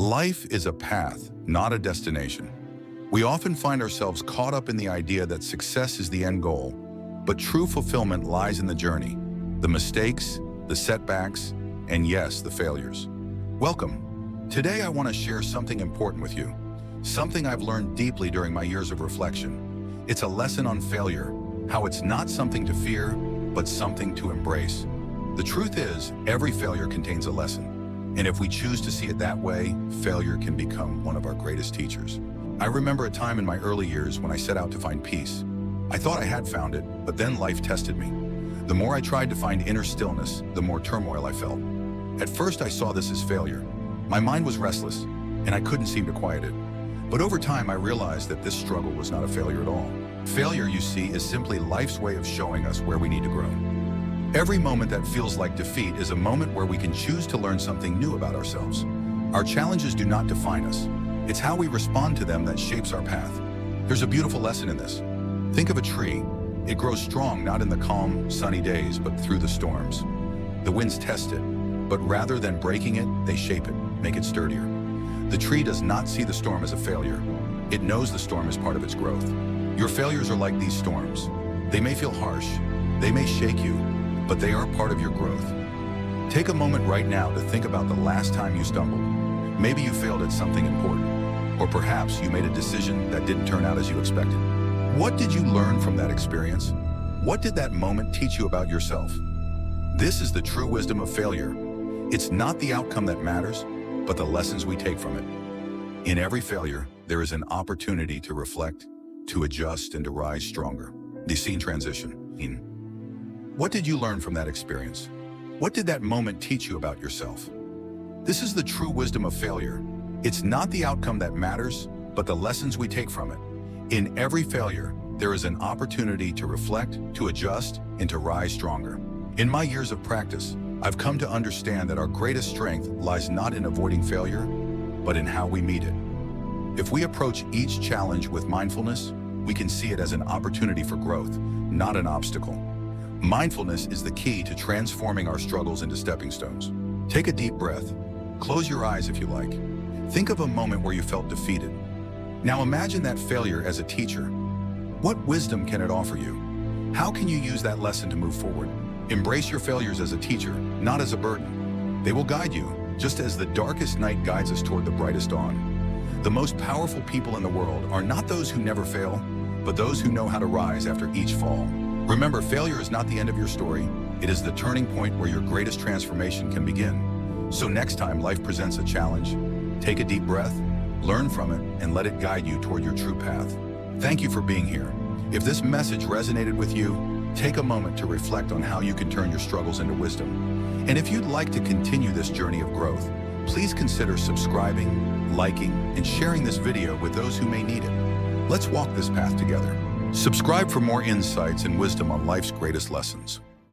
Life is a path, not a destination. We often find ourselves caught up in the idea that success is the end goal, but true fulfillment lies in the journey, the mistakes, the setbacks, and yes, the failures. Welcome. Today I want to share something important with you, something I've learned deeply during my years of reflection. It's a lesson on failure, how it's not something to fear, but something to embrace. The truth is, every failure contains a lesson. And if we choose to see it that way, failure can become one of our greatest teachers. I remember a time in my early years when I set out to find peace. I thought I had found it, but then life tested me. The more I tried to find inner stillness, the more turmoil I felt. At first, I saw this as failure. My mind was restless, and I couldn't seem to quiet it. But over time, I realized that this struggle was not a failure at all. Failure, you see, is simply life's way of showing us where we need to grow. Every moment that feels like defeat is a moment where we can choose to learn something new about ourselves. Our challenges do not define us. It's how we respond to them that shapes our path. There's a beautiful lesson in this. Think of a tree. It grows strong not in the calm, sunny days, but through the storms. The winds test it, but rather than breaking it, they shape it, make it sturdier. The tree does not see the storm as a failure. It knows the storm is part of its growth. Your failures are like these storms. They may feel harsh, they may shake you, but they are part of your growth. Take a moment right now to think about the last time you stumbled. Maybe you failed at something important, or perhaps you made a decision that didn't turn out as you expected. What did you learn from that experience? What did that moment teach you about yourself? This is the true wisdom of failure. It's not the outcome that matters, but the lessons we take from it. In every failure, there is an opportunity to reflect, to adjust, and to rise stronger. The scene transition. What did you learn from that experience? What did that moment teach you about yourself? This is the true wisdom of failure. It's not the outcome that matters, but the lessons we take from it. In every failure, there is an opportunity to reflect, to adjust, and to rise stronger. In my years of practice, I've come to understand that our greatest strength lies not in avoiding failure, but in how we meet it. If we approach each challenge with mindfulness, we can see it as an opportunity for growth, not an obstacle. Mindfulness is the key to transforming our struggles into stepping stones. Take a deep breath. Close your eyes if you like. Think of a moment where you felt defeated. Now imagine that failure as a teacher. What wisdom can it offer you? How can you use that lesson to move forward? Embrace your failures as a teacher, not as a burden. They will guide you, just as the darkest night guides us toward the brightest dawn. The most powerful people in the world are not those who never fail, but those who know how to rise after each fall. Remember, failure is not the end of your story. It is the turning point where your greatest transformation can begin. So next time life presents a challenge, take a deep breath, learn from it, and let it guide you toward your true path. Thank you for being here. If this message resonated with you, take a moment to reflect on how you can turn your struggles into wisdom. And if you'd like to continue this journey of growth, please consider subscribing, liking, and sharing this video with those who may need it. Let's walk this path together. Subscribe for more insights and wisdom on life's greatest lessons.